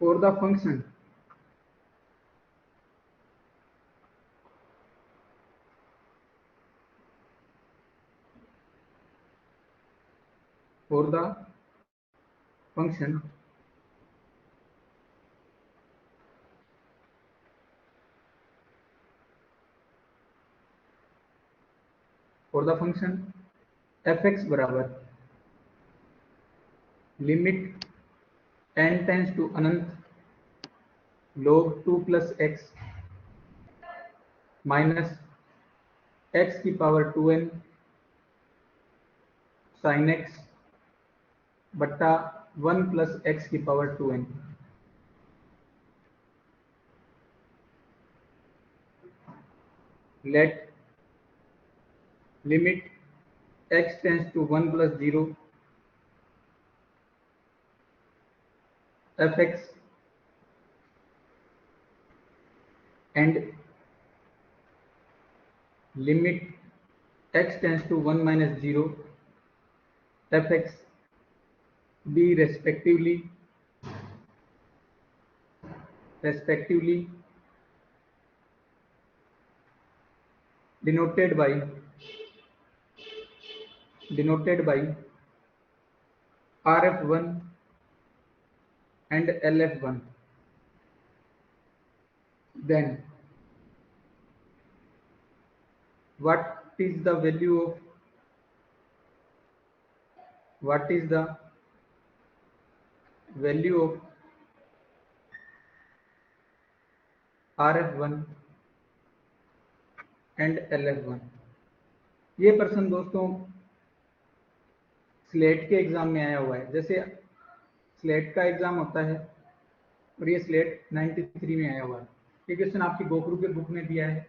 for the function fx बराबर limit n tends to अनंत log 2 plus X minus x की power 2n sin x बट्टा 1 plus x की power 2n। Let limit x tends to 1 plus 0 fx and limit x tends to 1 minus 0 fx be respectively denoted by rf1 and lf1। then what is the value of rf1 and lf1। ये प्रश्न दोस्तों slate के exam में आया हुआ है। जैसे slate का एग्जाम होता है और ये स्लेट 93 में आया हुआ है। ये क्वेश्चन आपकी गोखरू के बुक में दिया है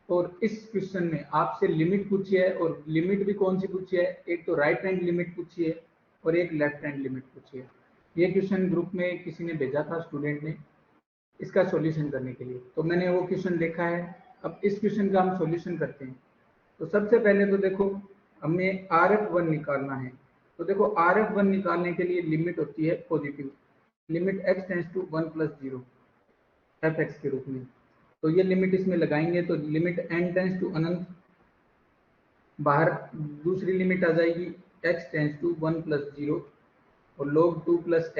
और इस क्वेश्चन में आपसे लिमिट पूछी है और लिमिट भी कौन सी पूछी है, एक तो राइट हैंड लिमिट पूछी है और एक लेफ्ट हैंड लिमिट पूछी है। ये क्वेश्चन ग्रुप में किसी ने भेजा था, स्टूडेंट ने, इसका सॉल्यूशन करने के लिए, तो मैंने वो क्वेश्चन देखा है। अब इस क्वेश्चन का हम सॉल्यूशन करते हैं। तो सबसे पहले तो देखो हमें RF1 निकालना है। तो देखो RF1 निकालने के लिए लिमिट होती है positive, limit x tends to 1 plus 0 fx के रूप में। तो ये लिमिट इसमें लगाएंगे तो लिमिट n टेंस टू अनंत, बाहर दूसरी लिमिट आ जाएगी x टेंस टू 1 प्लस 0 और log 2 plus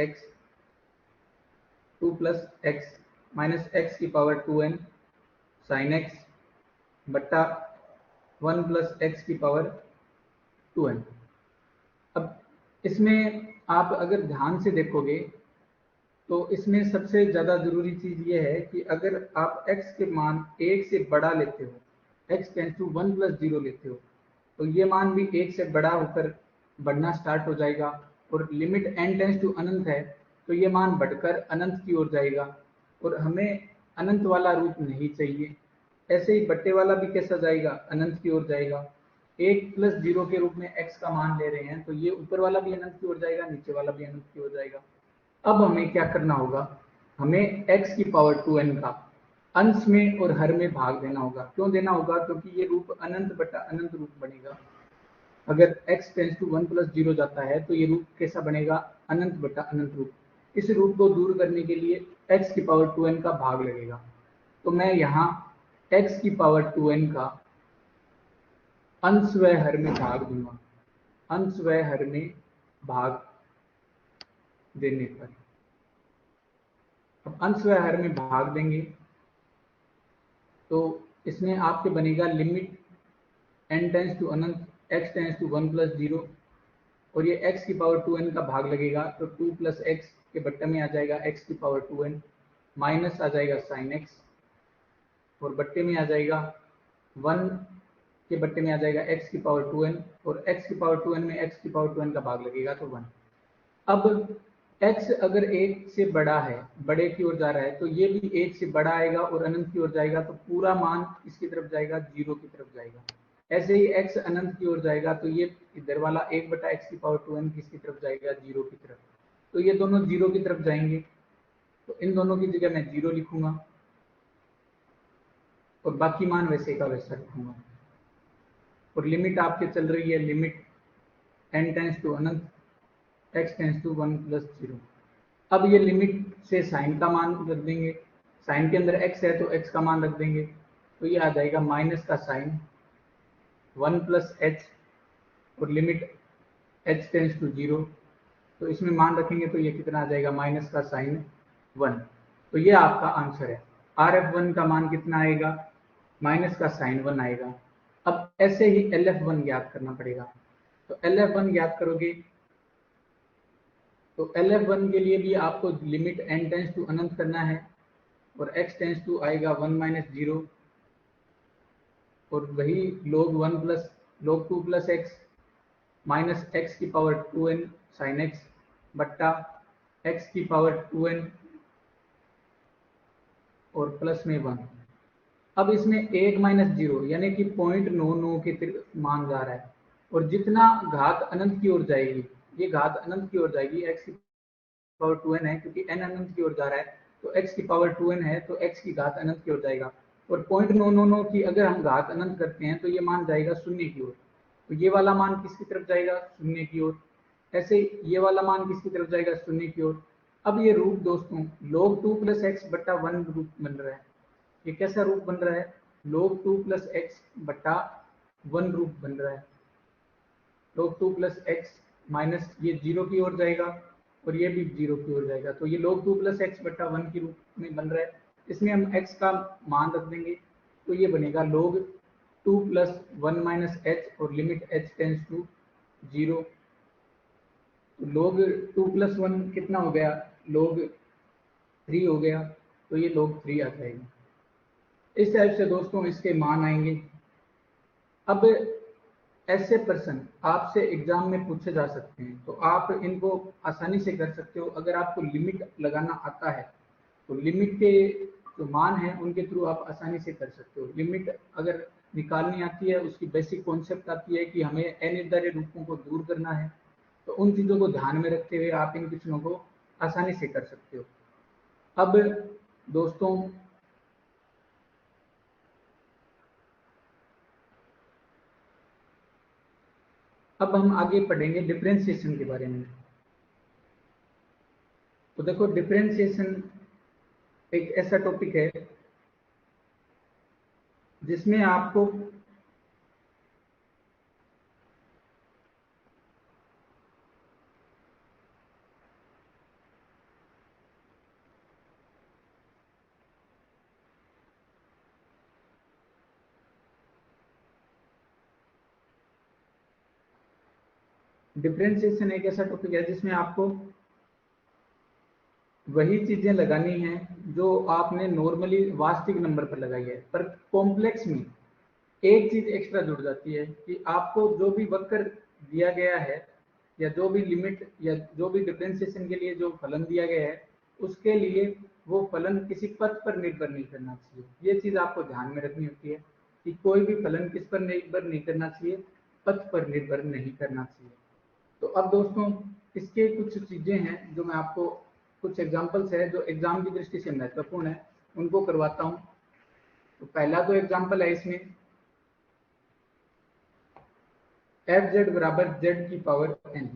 x minus x की पावर 2n sin x बट्टा 1 प्लस x की पावर 2n। अब इसमें आप अगर ध्यान से देखोगे तो इसमें सबसे ज़्यादा ज़रूरी चीज़ ये है कि अगर आप x के मान 1 से बड़ा लेते हो, x टेंस टू 1 प्लस 0 लेते हो, तो ये मान भी 1 से बड़ा होकर बढ़ना स्टार्ट हो जाएगा और लिमिट n टेंस टू अनंत है तो ये मान बढ़कर अनंत की ओर जाएगा और हमें अनंत वाला रूप नहीं चाहिए। ऐसे ही बट्टे वाला भी कैसा जाएगा, अनंत की ओर जाएगा। 1 प्लस 0 के रूप में x का मान ले रहे हैं तो ये ऊपर वाला भी अनंत की ओर जाएगा, नीचे वाला भी अनंत की ओर जाएगा। अब हमें क्या करना होगा, हमें x की पावर 2n का अंश में और हर में भाग देना होगा। क्यों देना होगा, क्योंकि ये रूप अनंत बटा अनंत रूप बनेगा। अगर x टेंस टू 1 प्लस 0 जाता है तो ये रूप कैसा बनेगा, अनंत बटा अनंत रूप। इस रूप को दूर करने के लिए x की पावर 2n का भाग लगेगा। तो मैं यहाँ x की पावर 2n का अंश व हर में भाग दूंगा, अंश व हर में भाग देने पर। अब अंश व हर में भाग देंगे तो इसमें आपके बनेगा लिमिट n टेंस टू अनंत x टेंस टू 1 प्लस 0 और ये x की पावर 2n का भाग लगेगा तो 2 प्लस x के बट्टे में आ जाएगा x की पावर 2n माइनस आ जाएगा sin x और बट्टे में आ जाएगा 1 के बट्टे में आ जाएगा x की पावर 2n और x की पावर 2n में x की पावर 2n का भाग लगेगा तो 1। अब x अगर 1 से बड़ा है, बड़े की ओर जा रहा है, तो ये भी 1 से बड़ा आएगा और अनंत की ओर जाएगा तो पूरा मान इसकी तरफ जाएगा, 0 की तरफ जाएगा। ऐसे ही x अनंत की ओर जाएगा तो ये इधर वाला 1 बटा x की पावर 2n किसकी तरफ जाएगा, 0 की तरफ। तो ये दोनों 0 की तरफ जाएंगे तो इन दोनों की जगह मैं 0 लिखूंगा और बाकी मान वैसे का वैसा लिखूंगा। और लिमिट आपके चल रही है लिमिट n टेंस टू अनंत x टेंस टू 1 प्लस 0। अब ये लिमिट से साइन का मान रख देंगे, साइन के अंदर x है तो x का मान रख देंगे, तो ये आ जाएगा माइनस का साइन 1 प्लस एच और लिमिट h टेंस टू 0, तो इसमें मान रखेंगे तो ये कितना आ जाएगा माइनस का साइन 1। तो ये आपका आंसर है। RF1 का मान कितना आएगा, माइनस का साइन 1 आएगा। अब ऐसे ही LF1 ज्ञात करना पड़ेगा, तो LF1 ज्ञात करोगे तो LF1 के लिए भी आपको लिमिट n टेंस टू अनंत करना है और x टेंस टू आएगा 1 माइनस 0 और वही log 2 plus X minus x की पावर 2n साइन x बट्टा x की पावर 2n और प्लस में 1। अब इसमें 8 माइनस 0 यानी कि 0.99 के मान जा रहा है और जितना घात अनंत की ओर जाएगी, ये घात अनंत की ओर जाएगी, x की पावर 2n है क्योंकि n अनंत की ओर जा रहा है, तो x की पावर 2n है तो x की घात अनंत की ओर जाएगा और 0.999 की अगर हम घात अनंत करते हैं तो ये मान जाएगा शून्य की ओर, तो ये वाला मान किसकी तरफ जाएगा, शून्य की ओर। ऐसे ये वाला मान किसकी तरफ जाएगा, शून्य की ओर। अब ये रूप दोस्तों log 2 प्लस एक्स बट्टा 1 रूप बन रहा है। ये कैसा रूप बन रहा है, log 2 प्लस एक्स बट्टा 1 रूप बन रहा है। log 2 प्लस एक्स माइनस ये 0 की ओर जाएगा और ये भी 0 की ओर जाएगा, तो ये log 2 प्लस एक्स बट्टा 1 के रूप में बन रहा है। इसमें हम x का मान रख देंगे तो ये बनेगा log 2 प्लस 1 माइनस एच और लिमिट h टेंस टू 0। तो log 2 प्लस 1 कितना हो गया, log 3 हो गया, तो ये log 3 आ जाएगा। इस टाइप से दोस्तों इसके मान आएंगे। अब ऐसे प्रश्न आपसे एग्जाम में पूछे जा सकते हैं, तो आप इनको आसानी से कर सकते हो। अगर आपको लिमिट लगाना आता है तो लिमिट के जो मान है उनके थ्रू आप आसानी से कर सकते हो। लिमिट अगर निकालनी आती है, उसकी बेसिक कॉन्सेप्ट आती है कि हमें अनिर्धारित रूपों को दूर करना है, तो उन चीज़ों को ध्यान में रखते हुए आप इन क्वेश्चनों को आसानी से कर सकते हो। अब दोस्तों अब हम आगे पढ़ेंगे डिफरेंशिएशन के बारे में। तो देखो डिफरेंशिएशन एक ऐसा टॉपिक है जिसमें आपको डिफरेंशिएशन एक ऐसा टॉपिक है जिसमें आपको वही चीजें लगानी है जो आपने नॉर्मली वास्तविक नंबर पर लगाई है, पर कॉम्प्लेक्स में एक चीज एक्स्ट्रा जुड़ जाती है कि आपको जो भी वक्र दिया गया है या जो भी लिमिट या जो भी डिफरेंशिएशन के लिए जो फलन दिया गया है उसके लिए वो फलन किसी पथ पर निर्भर नहीं करना चाहिए। ये चीज आपको ध्यान में रखनी होती है कि कोई भी फलन किस पर निर्भर नहीं करना चाहिए, पथ पर निर्भर नहीं करना चाहिए। तो अब दोस्तों इसके कुछ चीजें हैं जो मैं आपको, कुछ एग्जांपल्स है जो एग्जाम की दृष्टि से महत्वपूर्ण है, उनको करवाता हूँ। तो पहला तो एग्जांपल है इसमें एफ जेड बराबर जेड की पावर एन।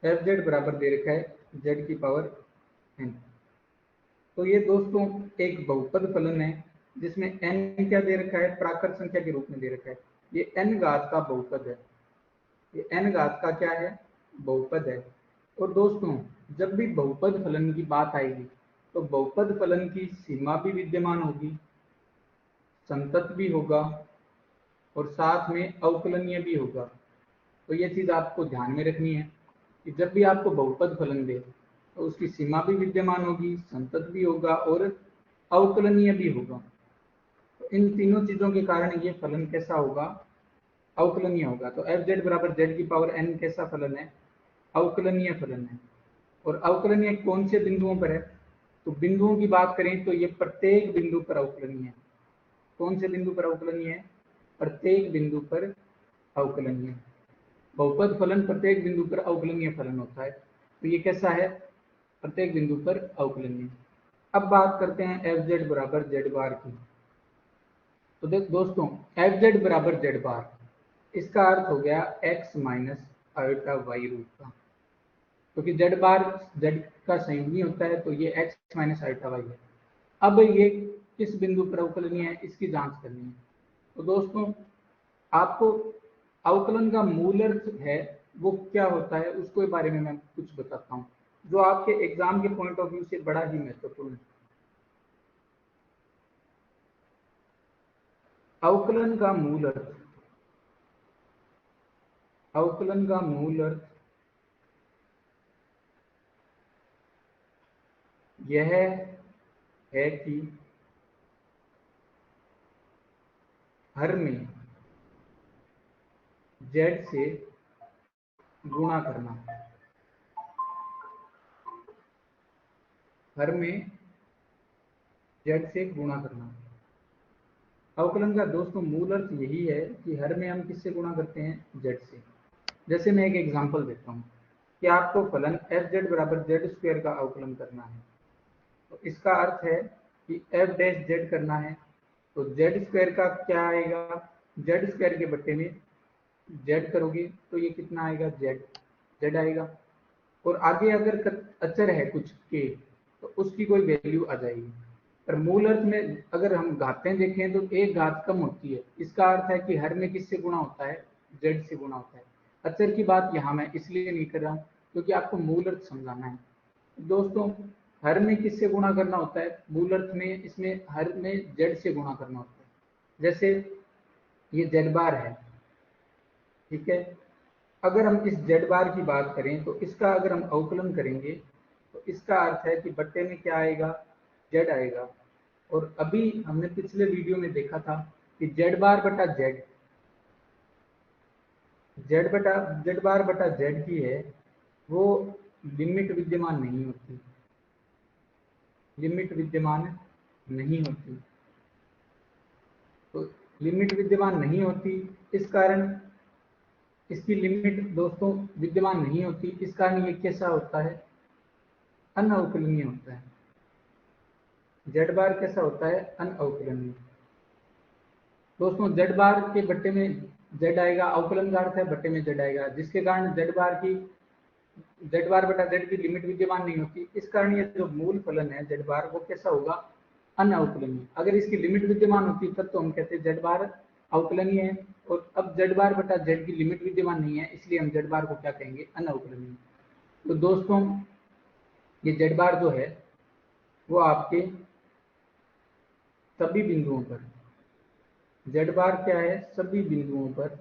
एफ जेड बराबर दे रखा है जेड की पावर एन। तो ये दोस्तों एक बहुपद फलन है जिसमें एन क्या दे रखा है, प्राकृत संख्या के रूप में दे रखा है। ये एन घात का बहुपद है, ये एन घात का क्या है, बहुपद है। और दोस्तों जब भी बहुपद फलन की बात आएगी तो बहुपद फलन की सीमा भी विद्यमान होगी, संतत भी होगा और साथ में अवकलनीय भी होगा। तो ये चीज आपको ध्यान में रखनी है कि जब भी आपको बहुपद फलन दे तो उसकी सीमा भी विद्यमान होगी, संतत भी होगा और अवकलनीय भी होगा। तो इन तीनों चीजों के कारण ये फलन कैसा होगा, अवकलनीय होगा। तो एफ जेड बराबर जेड की पावर एन कैसा फलन है, अवकलनीय फलन है। और अवकलनीय कौन से बिंदुओं पर है, तो बिंदुओं की बात करें तो ये प्रत्येक बिंदु पर अवकलनीय है। कौन से बिंदु पर अवकलनीय है, प्रत्येक बिंदु पर अवकलनीय। बहुपद फलन प्रत्येक बिंदु पर अवकलनीय फलन होता है, तो ये कैसा है, प्रत्येक बिंदु पर अवकलनीय। अब बात करते हैं एफ जेड बराबर जेड बार की। तो देख दोस्तों एफ जेड बराबर जेड बार, इसका अर्थ हो गया X minus iota Y root का। क्योंकि जेड बार जेड का संयुग्मी होता है, तो ये x माइनस आल्फा वाई है। अब ये किस बिंदु पर अवकलनीय है इसकी जांच करनी है। तो दोस्तों आपको अवकलन का मूल अर्थ है वो क्या होता है उसके बारे में मैं कुछ बताता हूँ, जो आपके एग्जाम के पॉइंट ऑफ व्यू से बड़ा ही महत्वपूर्ण है। अवकलन का मूल अर्थ, अवकलन का मूल अर्थ यह है कि हर में जेड से गुणा करना, हर में जेड से गुणा करना। अवकलन का दोस्तों मूल अर्थ यही है कि हर में हम किससे गुणा करते हैं, जेड से। जैसे मैं एक एग्जांपल देता हूँ कि आपको फलन एफ जेड बराबर जेड स्क्वायर का अवकलन करना है, तो इसका अर्थ है कि एफ डैश जेड करना है, तो जेड स्क्वायर का क्या आएगा, जेड स्क्वायर के बट्टे में जेड करोगे तो ये कितना आएगा, जेड, जेड आएगा। और आगे अगर अचर है कुछ के तो उसकी कोई वैल्यू आ जाएगी। पर मूल अर्थ में अगर हम घातें देखें तो एक घात कम होती है, इसका अर्थ है कि हर में किससे गुणा होता है, जेड से गुणा होता है। अचर की बात यहाँ मैं इसलिए नहीं कर रहा हूँ क्योंकि आपको मूल अर्थ समझाना है। दोस्तों हर में किससे गुणा करना होता है, मूल अर्थ में इसमें हर में जेड से गुणा करना होता है। जैसे ये जेड बार है, ठीक है, अगर हम इस जेड बार की बात करें तो इसका अगर हम अवकलन करेंगे तो इसका अर्थ है कि बट्टे में क्या आएगा, जेड आएगा। और अभी हमने पिछले वीडियो में देखा था कि जेड बार बटा जेड, जेड बार बटा जेड की है वो लिमिट विद्यमान नहीं होती, लिमिट विद्यमान नहीं होती। तो लिमिट विद्यमान नहीं होती, इस कारण इसकी लिमिट दोस्तों विद्यमान नहीं होती, इस कारण ये कैसा होता है, अनअवकलनीय होता है। जेड बार कैसा होता है, अनअवकलनीय। दोस्तों जेड बार के बट्टे में जेड आएगा, अवकलन का अर्थ है बट्टे में जेड आएगा, जिसके कारण जेड बार बटा जेड की लिमिट विद्यमान नहीं होती। इस कारण ये जो मूल फलन है जेड बार वो कैसा होगा, अनअवकलनीय। अगर इसकी लिमिट विद्यमान होती तब तो हम कहते जेड बार अवकलनीय है, और अब जेड बार बटा जेड की लिमिट विद्यमान नहीं है, इसलिए हम जेड बार को क्या कहेंगे, अनअवकलनीय। तो दोस्तों ये जेड बार जो है वो आपके सभी बिंदुओं पर, जेड बार क्या है, सभी बिंदुओं पर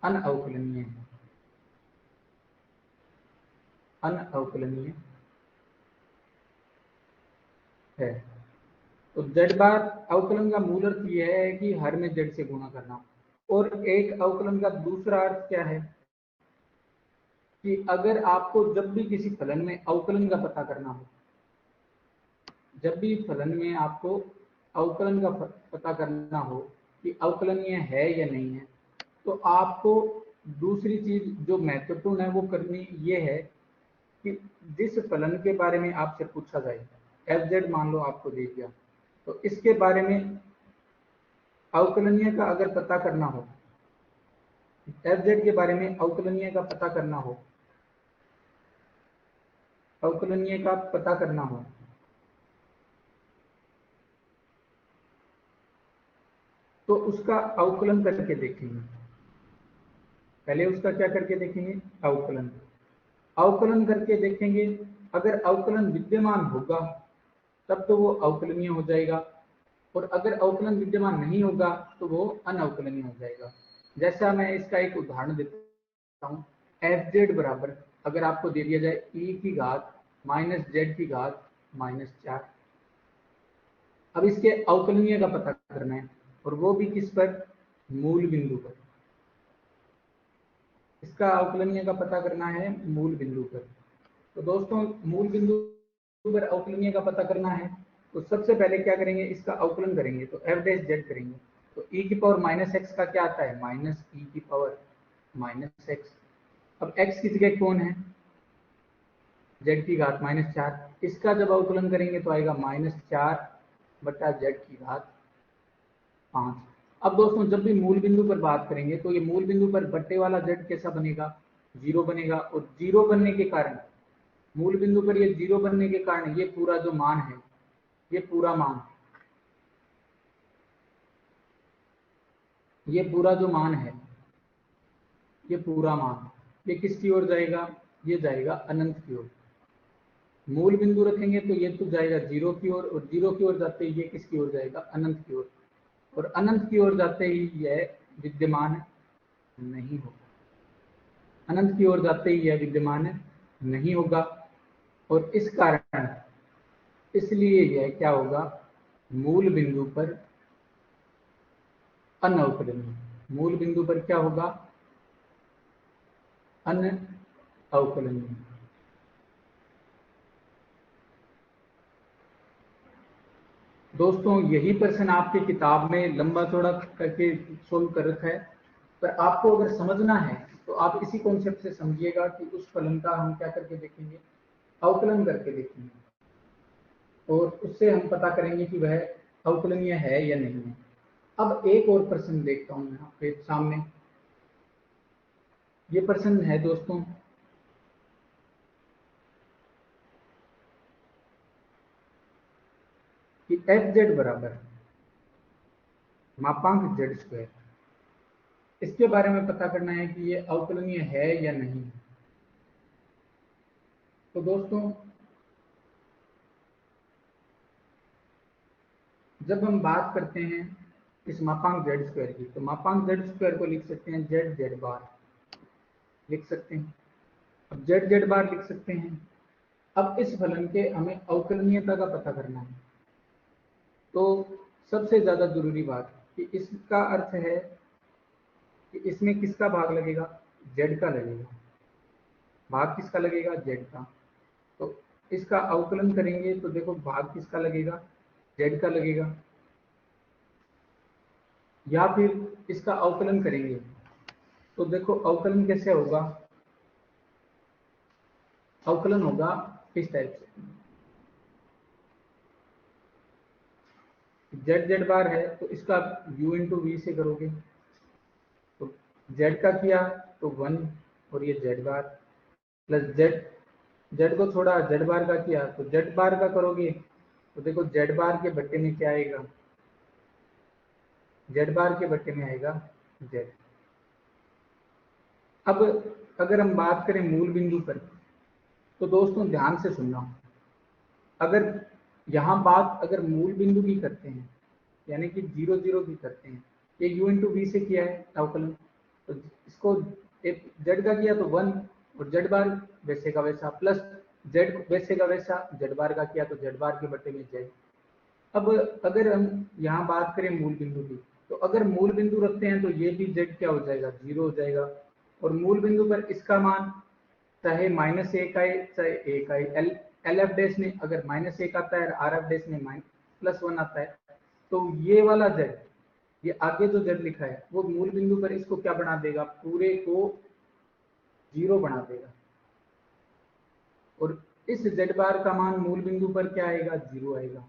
अनअवकलनीय है, अनअवकलनीय है। तो जेड बार अवकलन का मूल अर्थ यह है कि हर में जेड से गुणा करना। और एक अवकलन का दूसरा अर्थ क्या है कि अगर आपको जब भी किसी फलन में अवकलन का पता करना हो, जब भी फलन में आपको अवकलन का पता करना हो कि अवकलनीय है या नहीं है, तो आपको दूसरी चीज जो महत्वपूर्ण है वो करनी ये है कि जिस फलन के बारे में आपसे पूछा जाए, एफ जेड मान लो आपको दे दिया, तो इसके बारे में अवकलनीय का अगर पता करना हो, एफ जेड के बारे में अवकलनीय का पता करना हो, अवकलनीय का पता करना हो, तो उसका अवकलन करके देखेंगे। पहले उसका क्या करके देखेंगे, अवकलन, अवकलन करके देखेंगे। अगर अवकलन विद्यमान होगा तब तो वो अवकलनीय हो जाएगा, और अगर अवकलन विद्यमान नहीं होगा तो वो अनअवकलनीय हो जाएगा। जैसा मैं इसका एक उदाहरण देता हूँ, एफ जेड बराबर अगर आपको दे दिया जाए ई की घात माइनस जेड की घात माइनस 4। अब इसके अवकलनीय का पता करना है, और वो भी किस पर, मूल बिंदु पर। इसका अवकलनीय का पता करना है मूल बिंदु पर। तो दोस्तों मूल बिंदु पर अवकलनीय का पता करना है तो सबसे पहले क्या करेंगे, इसका अवकलन करेंगे, तो एफ डैश जेड करेंगे। तो ई की पावर माइनस एक्स का क्या आता है, माइनस ई की पावर माइनस एक्स। अब एक्स की जगह कौन है, जेड की घात माइनस 4। इसका जब अवकलन करेंगे तो आएगा माइनस 4 बटा जेड की घात 5। अब दोस्तों जब भी मूल बिंदु पर बात करेंगे तो ये मूल बिंदु पर बट्टे वाला जेड कैसा बनेगा, जीरो बनेगा, और जीरो बनने के कारण, मूल बिंदु पर ये जीरो बनने के कारण ये पूरा जो मान है, ये पूरा मान, ये पूरा जो मान है, ये पूरा मान, ये किसकी ओर जाएगा? ये जाएगा अनंत की ओर। मूल बिंदु रखेंगे तो ये तो जाएगा जीरो की ओर, और जीरो की ओर जाते ही ये किसकी ओर जाएगा? अनंत की ओर, और अनंत की ओर जाते ही यह विद्यमान नहीं होगा। अनंत की ओर जाते ही यह विद्यमान नहीं होगा, और इस कारण, इसलिए यह क्या होगा? मूल बिंदु पर अनअवकलनीय। मूल बिंदु पर क्या होगा? अनअवकलनीय। दोस्तों यही प्रश्न आपकी किताब में लंबा चौड़ा करके सोल्व कर रखा है, पर आपको अगर समझना है तो आप इसी कॉन्सेप्ट से समझिएगा कि उस फलन का हम क्या करके देखेंगे? अवकलन करके देखेंगे, और उससे हम पता करेंगे कि वह अवकलनीय है या नहीं है। अब एक और प्रश्न देखता हूं मैं आपके सामने। ये प्रश्न है दोस्तों कि एफ जेड बराबर मापांक जेड स्क्वायर, इसके बारे में पता करना है कि ये अवकलनीय है या नहीं। तो दोस्तों जब हम बात करते हैं इस मापांक जेड स्क्वायर की, तो मापांक जेड स्क्वायर को लिख सकते हैं जेड जेड बार, लिख सकते हैं। अब जेड जेड बार लिख सकते हैं। अब इस फलन के हमें अवकलनीयता का पता करना है, तो सबसे ज्यादा जरूरी बात कि इसका अर्थ है कि इसमें किसका भाग लगेगा? जेड का लगेगा। भाग किसका लगेगा? जेड का। तो इसका अवकलन करेंगे तो देखो भाग किसका लगेगा? जेड का लगेगा। या फिर इसका अवकलन करेंगे तो देखो अवकलन कैसे होगा? अवकलन होगा इस टाइप से, जेड जेड बार है तो इसका u इंटू वी से करोगे, तो जेड का किया तो 1, और ये जेड बार प्लस जेड, जेड को छोड़ा, जेड बार का किया तो जेड बार का करोगे, तो देखो जेड बार के बट्टे में क्या आएगा? जेड बार के बट्टे में आएगा जेड। अब अगर हम बात करें मूल बिंदु पर, तो दोस्तों ध्यान से सुनना, अगर यहाँ बात अगर मूल बिंदु की करते हैं, यानी कि 0 0 की करते हैं, ये u इंटू वी से किया है अवकलन, तो इसको जेड का किया तो 1, और जेड बार वैसे का वैसा, प्लस जेड वैसे का वैसा, जेड बार का किया तो जेड बार के बट्टे में जेड। अब अगर हम यहाँ बात करें मूल बिंदु की, तो अगर मूल बिंदु रखते हैं तो ये भी जेड क्या हो जाएगा? 0 हो जाएगा, और मूल बिंदु पर इसका मान चाहे -1 आए चाहे 1 आए, एल एफ डैश में अगर -1 आता है, आर एफ डैश में +1 आता है, तो ये वाला जेड, ये आगे जो जेड लिखा है वो मूल बिंदु पर इसको क्या बना देगा? पूरे को 0 बना देगा, और इस जेड बार का मान मूल बिंदु पर क्या आएगा? 0 आएगा।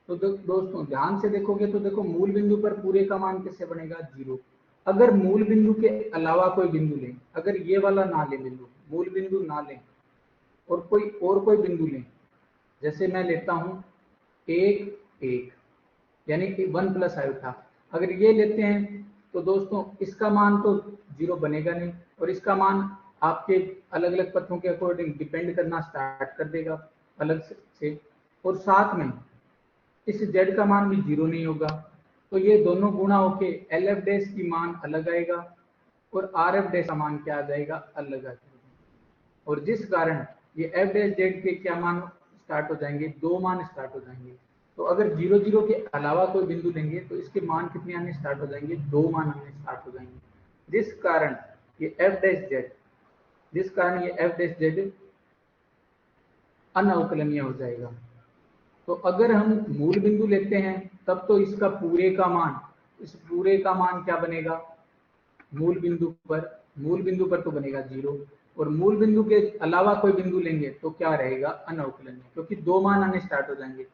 तो दोस्तों ध्यान से देखोगे तो देखो मूल बिंदु पर पूरे का मान कैसे बनेगा? 0। अगर मूल बिंदु के अलावा कोई बिंदु लें, अगर ये वाला ना ले बिंदु, मूल बिंदु ना लें और कोई बिंदु लें, जैसे मैं लेता हूं 1 1, यानी कि 1 प्लस आयोटा, अगर ये लेते हैं तो दोस्तों इसका मान तो 0 बनेगा नहीं, और इसका मान आपके अलग अलग पथों के अकॉर्डिंग डिपेंड करना स्टार्ट कर देगा अलग से, और साथ में इस जेड का मान भी 0 नहीं होगा। तो ये दोनों गुणा होके एल एफ डैश की मान अलग आएगा, और आर एफ डैश का मान क्या आ जाएगा? अलग आ जाएगा, और जिस कारण ये एफ डैश जेड के क्या मान स्टार्ट हो जाएंगे? 2 मान स्टार्ट हो जाएंगे। तो अगर 0 0 के अलावा कोई बिंदु लेंगे तो इसके मान कितने आने स्टार्ट हो जाएंगे? 2 मान आने स्टार्ट हो जाएंगे, जिस कारण ये एफ डैश जेड, जिस कारण ये एफ डैश जेड अनअवकलनीय हो जाएगा। तो अगर हम मूल बिंदु लेते हैं तब तो इसका पूरे का मान, इस पूरे का मान क्या बनेगा? मूल बिंदु पर तो बनेगा 0, और मूल बिंदु के अलावा कोई बिंदु लेंगे तो क्या रहेगा? अनअवकलनीय, क्योंकि 2 मान आने स्टार्ट हो जाएंगे,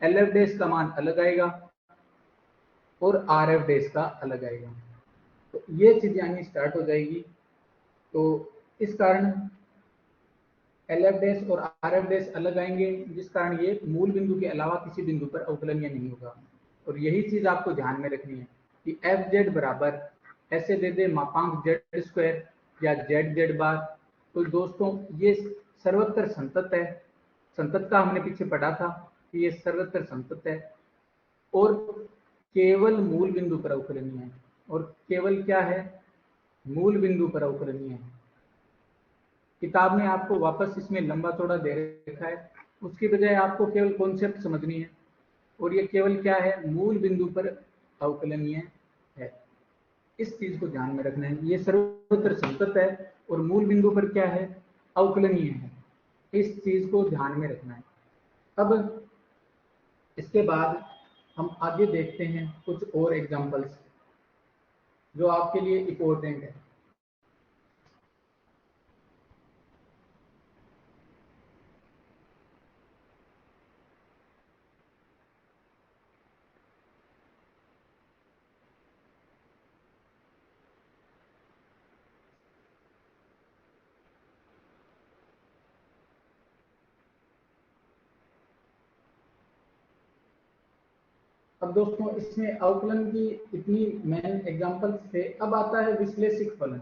एल एफ डैश का मान अलग आएगा और आर एफ डैश का अलग आएगा। तो ये चीजें आनी स्टार्ट हो जाएगी। तो इस कारण एल एफ डैश और आर एफ डैश अलग आएंगे, जिस कारण ये मूल बिंदु के अलावा किसी बिंदु पर अवकलनीय नहीं होगा। और यही चीज आपको ध्यान में रखनी है कि एफ जेड बराबर ऐसे दे दे मापांक जेड स्क्वायर या जेड जेड बार। तो दोस्तों ये सर्वत्र संतत है, संतत का हमने पीछे पढ़ा था कि ये सर्वत्र संतत है और केवल मूल बिंदु पर अवकलनीय है। और केवल क्या है, मूल बिंदु पर अवकलनीय है। किताब में आपको वापस इसमें लंबा चौड़ा दे रखा है, उसकी बजाय आपको केवल कॉन्सेप्ट समझनी है। और ये केवल क्या है, मूल बिंदु पर अवकलनीय है। इस चीज को ध्यान में रखना है, ये सर्वत्र संतत है और मूल बिंदु पर क्या है, अवकलनीय है। इस चीज को ध्यान में रखना है। अब इसके बाद हम आगे देखते हैं कुछ और एग्जांपल्स जो आपके लिए इंपॉर्टेंट है। अब दोस्तों इसमें अवकलन की इतनी मेन एग्जांपल्स थे, अब आता है विश्लेषिक फलन।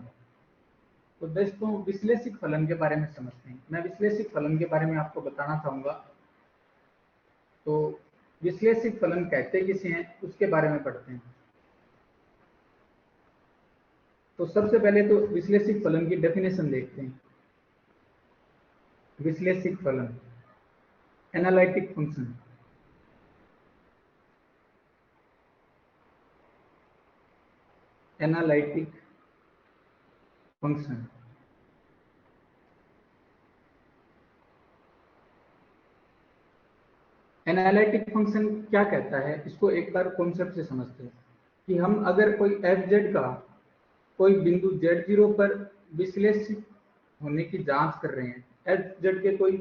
तो दोस्तों विश्लेषिक फलन के बारे में समझते हैं। मैं विश्लेषिक फलन के बारे में आपको बताना चाहूंगा। तो विश्लेषिक फलन कहते किसे हैं उसके बारे में पढ़ते हैं। तो सबसे पहले तो विश्लेषिक फलन की डेफिनेशन देखते हैं। विश्लेषिक फलन analytic function. Analytic function analytic function क्या कहता है, इसको एक बार कॉन्सेप्ट से समझते हैं कि हम अगर कोई एफ जेड का कोई बिंदु जेड जीरो पर विश्लेषित होने की जांच कर रहे हैं, एफ जेड के कोई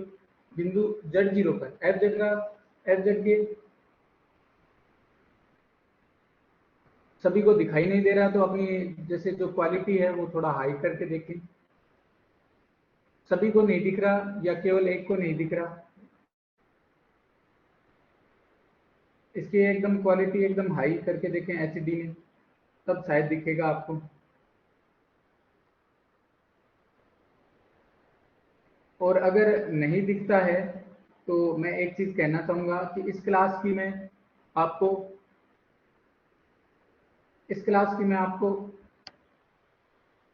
बिंदु जेड जीरो पर, एफ जेड के सभी को दिखाई नहीं दे रहा, तो अपनी जैसे जो क्वालिटी है वो थोड़ा हाई करके देखें। सभी को नहीं दिख रहा या केवल एक को नहीं दिख रहा, इसकी एकदम क्वालिटी एकदम हाई करके देखें एचडी में, तब शायद दिखेगा आपको। और अगर नहीं दिखता है तो मैं एक चीज कहना चाहूंगा कि आपको इस क्लास की मैं आपको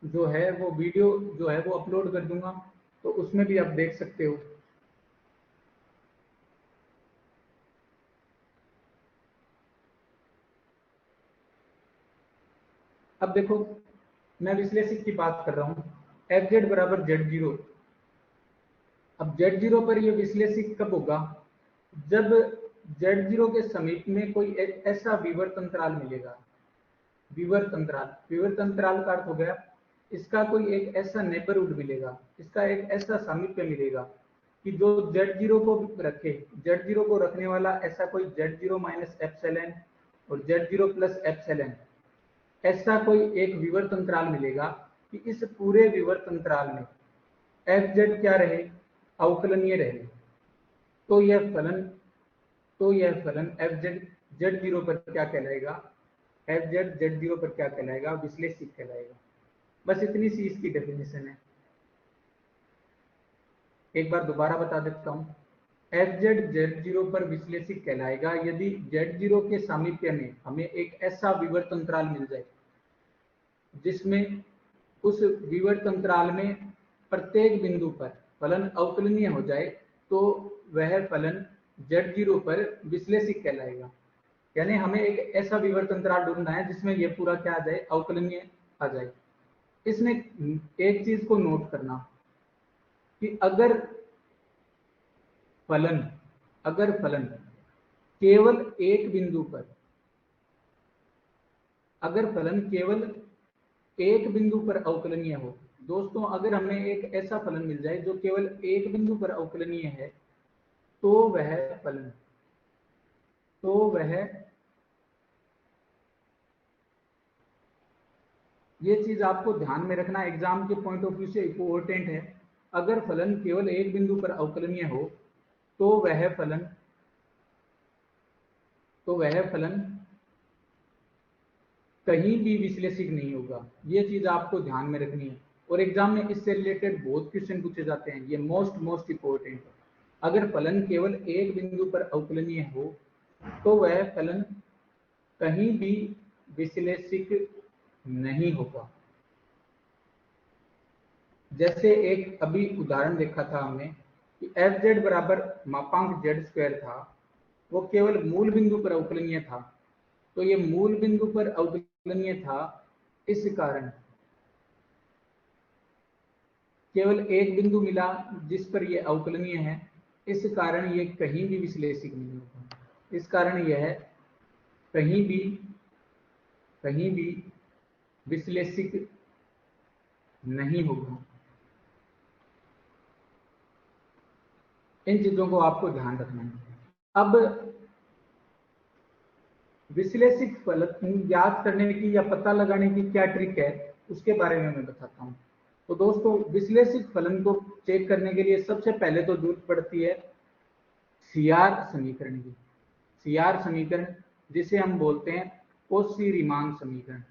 जो है वो वीडियो जो है वो अपलोड कर दूंगा, तो उसमें भी आप देख सकते हो। अब देखो मैं विश्लेषित की बात कर रहा हूं, एफ जेड बराबर जेड जीरो। अब जेड जीरो पर यह विश्लेषित कब होगा, जब जेड जीरो के समीप में कोई ऐसा विवर्त अंतराल मिलेगा। विवर्त अंतराल का अर्थ हो गया इसका कोई एक ऐसा नेबरहुड मिलेगा, इसका एक ऐसा सामीप्य मिलेगा कि जो जेड जीरो को रखे, जेड जीरो को रखने वाला ऐसा कोई जेड जीरो माइनस एप्सिलॉन और जेड जीरो प्लस एप्सिलॉन, ऐसा कोई एक विवर्त अंतराल मिलेगा कि इस पूरे विवर्त अंतराल में एफ जेड क्या रहे, अवकलनीय रहे। तो यह फलन एफ जेड जेड जीरो पर क्या कहलाएगा, एफ जेड जेड जीरो पर क्या कहलाएगा, विश्लेषित कहलाएगा। बस इतनी सी इसकी डेफिनेशन है। एक बार दोबारा बता देता हूं, एफ जेड जेड जीरो पर विश्लेषित कहलाएगा यदि जेड जीरो के सामीप्य में हमें एक ऐसा विवर्त अंतराल मिल जाए जिसमें उस विवर्त अंतराल में प्रत्येक बिंदु पर फलन अवकलनीय हो जाए, तो वह फलन जेड जीरो पर विश्लेषित कहलाएगा। यानी हमें एक ऐसा विवर्त अंतराल ढूंढना है जिसमें यह पूरा क्या आ जाए, अवकलनीय आ जाए। इसमें एक चीज को नोट करना कि फलन अगर फलन केवल एक बिंदु पर अगर फलन केवल एक बिंदु पर अवकलनीय हो, दोस्तों अगर हमें एक ऐसा फलन मिल जाए जो केवल एक बिंदु पर अवकलनीय है, तो वह फलन तो वह ये चीज आपको ध्यान में रखना, एग्जाम के पॉइंट ऑफ व्यू से इंपॉर्टेंट है। अगर फलन केवल एक बिंदु पर अवकलनीय हो तो वह फलन कहीं भी विश्लेषिक नहीं होगा। ये चीज आपको ध्यान में रखनी है, और एग्जाम में इससे रिलेटेड बहुत क्वेश्चन पूछे जाते हैं। ये मोस्ट इंपॉर्टेंट है। अगर फलन केवल एक बिंदु पर अवकलनीय हो तो वह फलन कहीं भी विश्लेषिक नहीं होगा। जैसे एक अभी उदाहरण देखा था हमने कि एफ जेड बराबर मापांक जेड स्क्वायर था, वो केवल मूल बिंदु पर अवकलनीय था। तो ये मूल बिंदु पर अवकलनीय था, इस कारण केवल एक बिंदु मिला जिस पर यह अवकलनीय है, इस कारण यह कहीं भी विश्लेषिक नहीं होगा। इस कारण यह कहीं भी विश्लेषिक नहीं होगा। इन चीजों को आपको ध्यान रखना है। अब विश्लेषिक फलन याद करने की या पता लगाने की क्या ट्रिक है, उसके बारे में मैं बताता हूं। तो दोस्तों, विश्लेषिक फलन को चेक करने के लिए सबसे पहले तो जरूरत पड़ती है सीआर समीकरण की। सीआर समीकरण, जिसे हम बोलते हैं कॉची-रीमान समीकरण।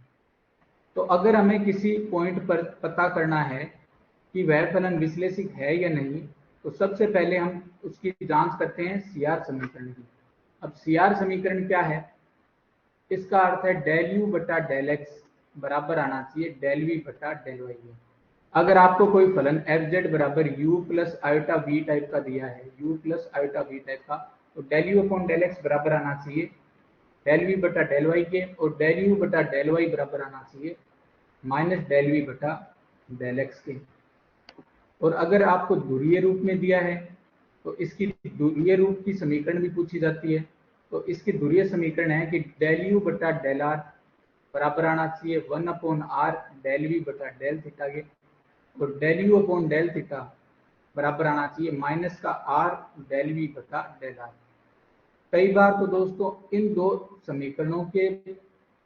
तो अगर हमें किसी पॉइंट पर पता करना है कि वह फलन विश्लेषिक है या नहीं, तो सबसे पहले हम उसकी जांच करते हैं सीआर समीकरण की। अब सीआर समीकरण क्या है? इसका अर्थ है डेल यू बटा डेल एक्स बराबर आना चाहिए डेल वी बटा डेल वाई है। अगर आपको कोई फलन एफ जेड बराबर u plus iota v type का दिया है, u plus iota v type का, तो del you upon del x बराबर आना चाहिए डेल वी बटा डेल वाई के, और डेल यू बटा डेल वाई बराबर आना चाहिए माइनस डेल वी बटा डेल एक्स के। और अगर आपको ध्रुवीय रूप में दिया है तो इसकी ध्रुवीय रूप की समीकरण भी पूछी जाती है। तो इसकी ध्रुवीय समीकरण है कि डेल यू बटा डेल आर बराबर आना चाहिए 1/r डेल वी बटा डेल थीटा के, और del you upon del theta बराबर आना चाहिए माइनस का आर डेल वी बटा डेल आर। कई बार तो दोस्तों इन दो समीकरणों के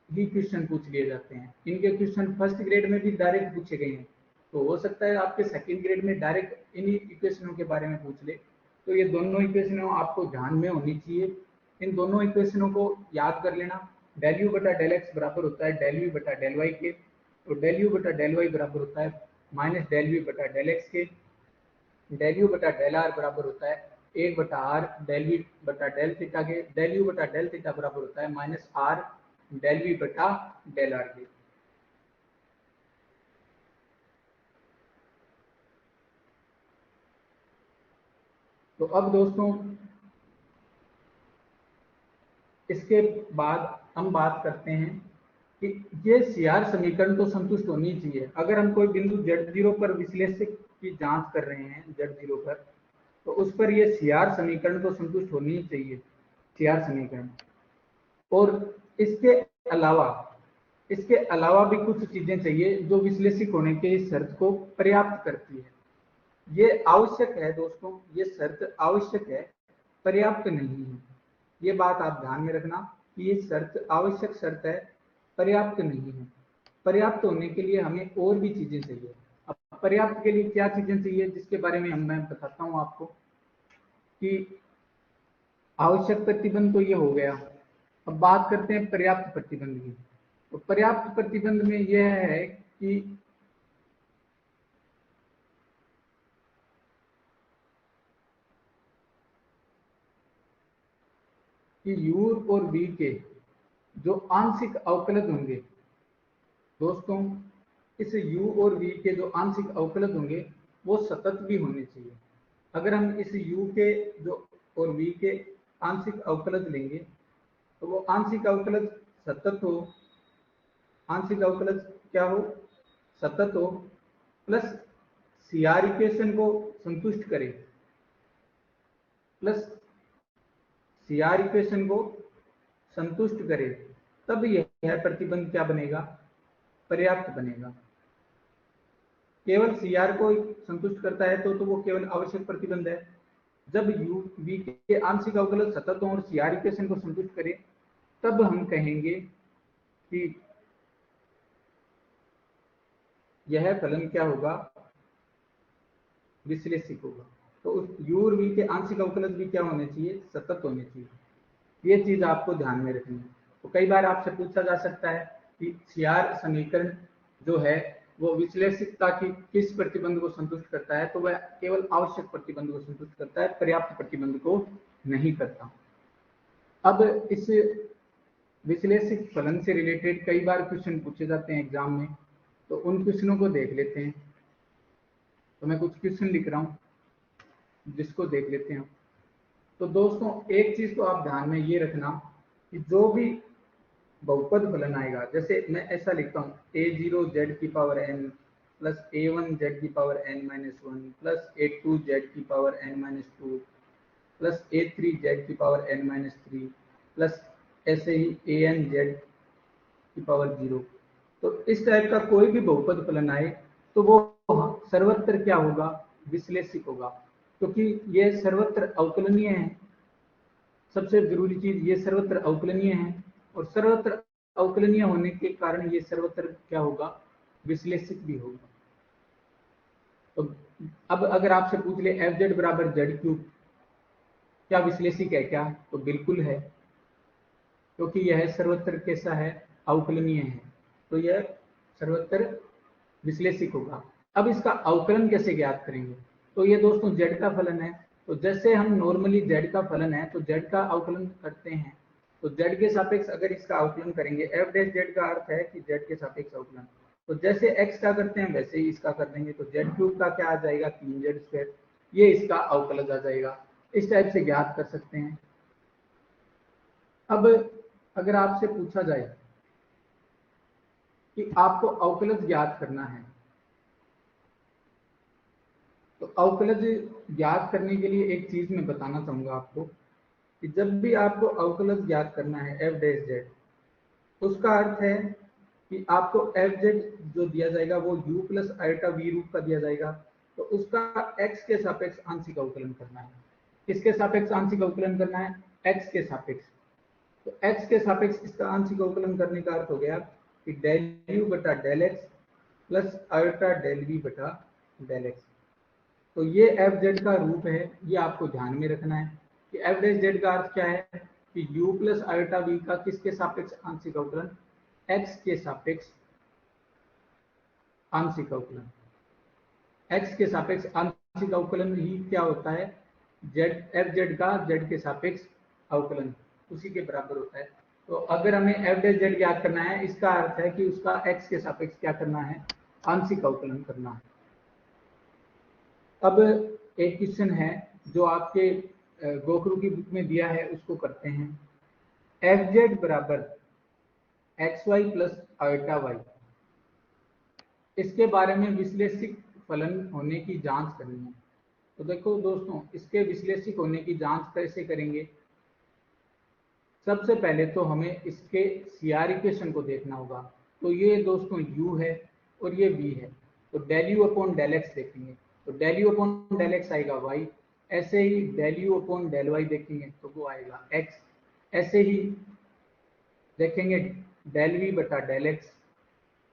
ही क्वेश्चन पूछ लिए जाते हैं। इनके क्वेश्चन फर्स्ट ग्रेड में भी डायरेक्ट पूछे गए हैं, तो हो सकता है आपके सेकंड ग्रेड में डायरेक्ट इन्हीं इक्वेशनों के बारे में पूछ ले। तो ये दोनों इक्वेशनों आपको ध्यान में होनी चाहिए। इन दोनों इक्वेशनों को याद कर लेना। डेल यू बटा डेल एक्स बराबर होता है डेल वी बटा डेल वाई के, तो डेल यू बटा डेल वाई बराबर होता है माइनस डेल वी बटा डेल एक्स के। डेल यू बटा डेल आर बराबर होता है 1/r डेल वी बटा डेल थीटा के, डेल यू बटा डेल थीटा बराबर होता है माइनस आर डेल वी बटा डेल आर के। तो अब दोस्तों इसके बाद हम बात करते हैं कि ये सीआर समीकरण तो संतुष्ट होनी चाहिए। अगर हम कोई बिंदु z0 पर विश्लेषक की जांच कर रहे हैं z0 पर, तो उस पर ये सीआर समीकरण तो संतुष्ट होनी ही चाहिए, सीआर समीकरण। और इसके अलावा भी कुछ चीजें चाहिए जो विश्लेषिक होने के शर्त को पर्याप्त करती है। ये आवश्यक है दोस्तों, ये शर्त आवश्यक है, पर्याप्त नहीं है। ये बात आप ध्यान में रखना कि ये शर्त आवश्यक शर्त है, पर्याप्त नहीं है। पर्याप्त होने के लिए हमें और भी चीजें चाहिए। अब पर्याप्त के लिए क्या चीजें चाहिए, जिसके बारे में मैं बताता हूं आपको कि आवश्यक प्रतिबंध तो ये हो गया। अब बात करते हैं पर्याप्त प्रतिबंध की। तो पर्याप्त प्रतिबंध में यह है कि u और v के जो आंशिक अवकलज होंगे दोस्तों, इस u और v के जो आंशिक अवकलज होंगे वो सतत भी होने चाहिए। अगर हम इस u के जो और v के आंशिक अवकलज लेंगे तो वो आंशिक अवकलज सतत हो, आंशिक अवकलज क्या हो, सतत हो, प्लस सीआर इक्वेशन को संतुष्ट करे, प्लस सीआर इक्वेशन को संतुष्ट करे, तब यह प्रतिबंध क्या बनेगा, पर्याप्त बनेगा। केवल सीआर को संतुष्ट करता है तो वो केवल आवश्यक प्रतिबंध है। जब यू वी के आंशिक अवकलज सतत हो और सीआर इक्वेशन को संतुष्ट करे, तब हम कहेंगे कि यह फलन क्या होगा, विश्लेषिक होगा। तो उस u और v के आंशिक अवकलज भी क्या होने चाहिए, सतत होने चाहिए। ये चीज आपको ध्यान में रखनी है। तो कई बार आपसे पूछा जा सकता है कि CR समीकरण जो है वो विश्लेषिकता की किस प्रतिबंध को संतुष्ट करता है, तो वह केवल आवश्यक प्रतिबंध को संतुष्ट करता है, पर्याप्त प्रतिबंध को नहीं करता। अब इस विश्लेषिक फलन से रिलेटेड कई बार क्वेश्चन पूछे जाते हैं एग्जाम में, तो उन क्वेश्चनों को देख लेते हैं। तो मैं कुछ क्वेश्चन लिख रहा हूं जिसको देख लेते हैं। तो दोस्तों एक चीज तो आप ध्यान में ये रखना कि जो भी बहुपद फलन आएगा, जैसे मैं ऐसा लिखता हूँ a0z की पावर n प्लस a1z की power n minus 1 plus a2z की power n minus 2 plus a3z की पावर n माइनस 3 प्लस ऐसे ही an(z) की पावर 0। तो इस टाइप का कोई भी बहुपद फलन आए तो वो सर्वत्र क्या होगा, विश्लेषिक होगा, क्योंकि ये सर्वत्र अवकलनीय है। सबसे जरूरी चीज, ये सर्वत्र अवकलनीय है, और सर्वत्र अवकलनीय होने के कारण ये सर्वत्र क्या होगा, विश्लेषिक भी होगा। तो अब अगर आपसे पूछ ले fz बराबर z3 क्या विश्लेषिक है क्या, तो बिल्कुल है, क्योंकि यह सर्वत्र कैसा है, अवकलनीय है, तो यह सर्वत्र विश्लेषिक होगा। अब इसका अवकलन कैसे ज्ञात करेंगे, तो ये दोस्तों z का फलन है। तो जैसे हम नॉर्मली z का फलन है तो z का अवकलन करते हैं, तो z के सापेक्ष अगर इसका अवकलन करेंगे, f डैश z का अर्थ है कि z के सापेक्ष अवकलन, तो जैसे x का करते हैं वैसे ही इसका कर देंगे, तो z³ का क्या आ जाएगा, 3z², ये इसका अवकलज आ जाएगा। इस टाइप से ज्ञात कर सकते हैं। अब अगर आपसे पूछा जाए कि आपको अवकलज ज्ञात करना है, तो अवकलज ज्ञात करने के लिए एक चीज मैं बताना चाहूंगा आपको कि जब भी आपको अवकलज ज्ञात करना है f डैश z, उसका अर्थ है कि आपको fz जो दिया जाएगा वो u प्लस आयोटा v रूप का दिया जाएगा, तो उसका x के सापेक्ष आंशिक अवकलन करना है। किसके सापेक्ष आंशिक अवकलन करना है, x के सापेक्ष। तो x के सापेक्ष इसका आंशिक अवकलन करने का अर्थ हो गया कि डेल u बटा del x plus iota del v बटा डेल x। तो ये fz का रूप है, ये आपको ध्यान में रखना है कि f डैश z का अर्थ क्या है कि u प्लस आयोटा v का किसके सापेक्ष आंशिक अवकलन, x के सापेक्ष आंशिक अवकलन। x के सापेक्ष आंशिक अवकलन ही क्या होता है, fz का z के सापेक्ष अवकलन, उसी के बराबर होता है। तो अगर हमें f डैश z ज्ञात करना है, इसका अर्थ है कि उसका x के सापेक्ष क्या करना है, आंशिक अवकलन करना है। अब एक क्वेश्चन है जो आपके गोखरू की बुक में दिया है, उसको करते हैं। fz बराबर xy प्लस आयोटा y, इसके बारे में विश्लेषिक फलन होने की जांच करनी है। तो देखो दोस्तों, इसके विश्लेषिक होने की जांच कैसे करेंगे, सबसे पहले तो हमें इसके CR इक्वेशन को देखना होगा। तो ये दोस्तों u है और ये v है, तो del u upon del x देखेंगे, तो del u upon del x आएगा y, ऐसे ही del u upon del y देखेंगे तो वो आएगा x, ऐसे ही देखेंगे डेल v बटा डेल x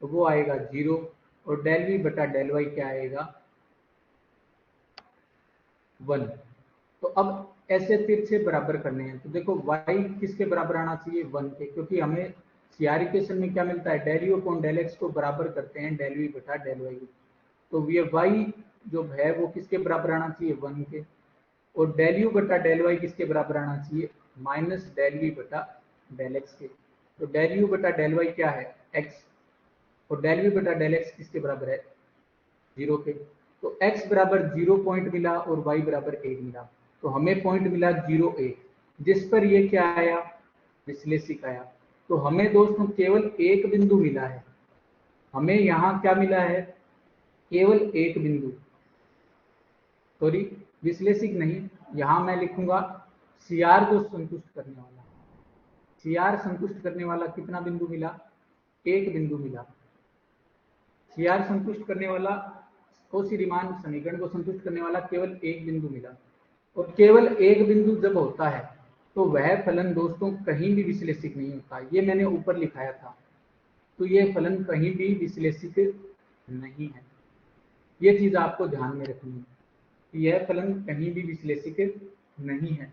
तो वो आएगा 0, और डेल v बटा डेल y क्या आएगा, 1। तो अब ऐसे तिरछे बराबर करने हैं, तो देखो y किसके बराबर आना चाहिए, 1 के, क्योंकि हमें CR इक्वेशन में क्या मिलता है, del u upon del x को बराबर करते हैं डेल v बटा डेल y। तो ये y जो है वो किसके बराबर आना चाहिए, 1 के, और डेल u बटा डेल y किसके बराबर आना चाहिए, माइनस डेल v बटा डेल x के। तो डेल u बटा डेल y क्या है, x, और डेल v बटा डेल x किसके बराबर है, 0 के। तो x बराबर 0 पॉइंट मिला और y बराबर 1 मिला, तो हमें पॉइंट मिला 0 1, जिस पर ये क्या आया, विश्लेषिक आया। तो हमें दोस्तों केवल एक बिंदु मिला है, हमें यहाँ क्या मिला है, केवल एक बिंदु, सॉरी विश्लेषिक नहीं, यहाँ मैं लिखूंगा CR को संतुष्ट करने वाला। CR संतुष्ट करने वाला कितना बिंदु मिला, एक बिंदु मिला। CR संतुष्ट करने वाला, कौशी-रीमान समीकरण को संतुष्ट करने वाला केवल एक बिंदु मिला, और केवल एक बिंदु जब होता है तो वह फलन दोस्तों कहीं भी विश्लेषिक नहीं होता, ये मैंने ऊपर लिखाया था। तो ये फलन कहीं भी विश्लेषिक नहीं है। ये चीज आपको ध्यान में रखनी है कि यह फलन कहीं भी विश्लेषित नहीं है,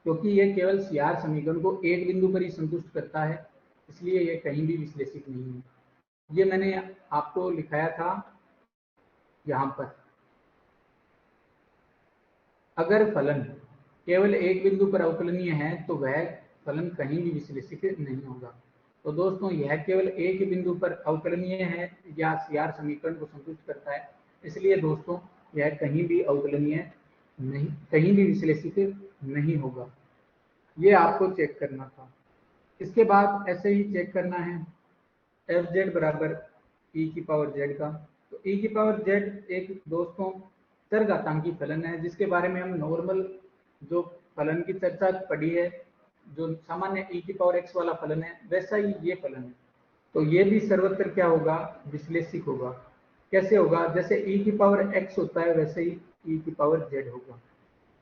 क्योंकि यह केवल सीआर समीकरण को एक बिंदु पर ही संतुष्ट करता है, इसलिए यह कहीं भी विश्लेषित नहीं है। ये मैंने आपको लिखाया था यहाँ पर। अगर फलन केवल एक बिंदु पर अवकलनीय है तो वह फलन कहीं भी विश्लेषित नहीं होगा। तो दोस्तों, यह केवल एक ही बिंदु पर अवकलनीय है या सीआर समीकरण को संतुष्ट करता है, इसलिए दोस्तों यह कहीं भी अवकलनीय नहीं, कहीं भी विश्लेषित नहीं होगा। ये आपको चेक करना था। इसके बाद ऐसे ही चेक करना है एफ जेड बराबर ई की पावर जेड का। तो ई की पावर जेड एक दोस्तों चरघातांकी फलन है, जिसके बारे में हम नॉर्मल जो फलन की चर्चा पढ़ी है, जो सामान्य ई की पावर एक्स वाला फलन है, वैसा ही ये फलन है। तो ये भी सर्वत्र क्या होगा, विश्लेषिक होगा। कैसे होगा, जैसे ई की पावर एक्स होता है वैसे ही ई की पावर जेड होगा।